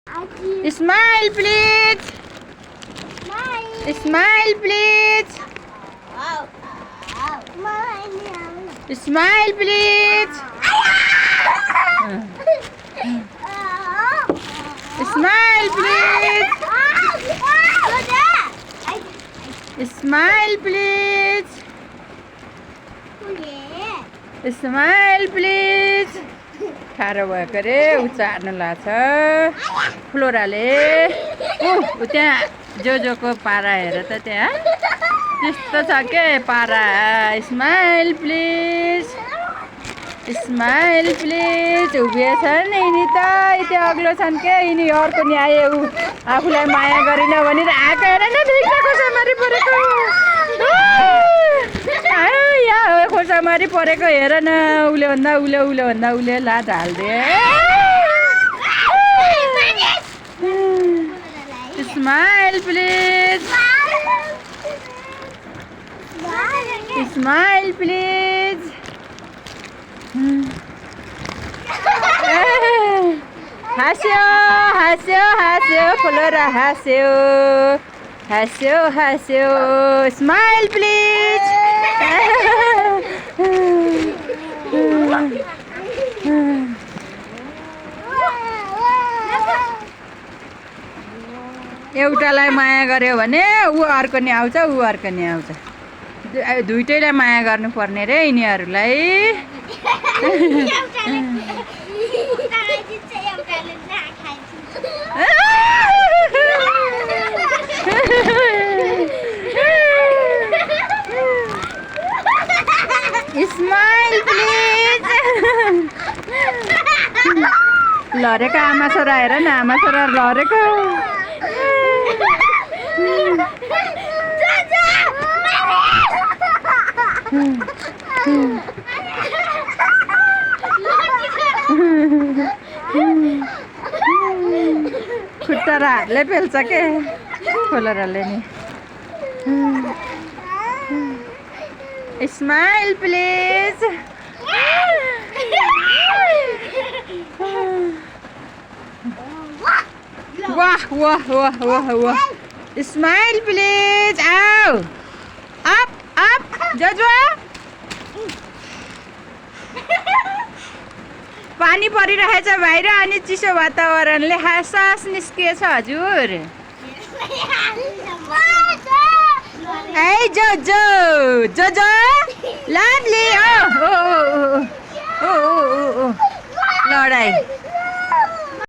Smile, please. Smile, please. Smile, please. Smile, please. Smile, please. Smile, please. खारो भएको रे उचार्नु लाग्छ फ्लोराले त्यहाँ जोजोको पारा हेर त त्यहाँ त्यस्तो छ के पारा स्माइल प्लिज स्माइल प्लिज उभिएछ नि यिनी त यति अग्लो छन् के यिनी अर्को नि आयो ऊ आफूलाई माया गरिन भनेर आएको हेर न भित्र खोसामारी परेको यहाँ खोसामारी परेको हेर न उसले भन्दा उसले लाज हाल्दे स्माइल प्लिज स्माइल प्लिज हाँस्यो हाँस्यो हाँस्यो फ्लोरा हाँस्यो हाँस्यो हाँस्यो स्माइल प्लिज एउटालाई माया गर्यो भने ऊ अर्को नि आउँछ ऊ अर्को नि आउँछ दुईटैलाई माया गर्नुपर्ने रे यिनीहरूलाई स्माइल प्लिज लडेको आमा छोरा हेर न आमा छोरा लडेको खुट्टा र हातले पेल्छ के फ्लोराले नि स्माइल प्लिज वाह वाह वाह वाह वाह स्माइल प्लिज आओ अप जोजो पानी परिरहेछ बाहिर अनि चिसो वातावरणले सास निस्किएछ हजुर ए जोजो जोजो लभली ओ लडाई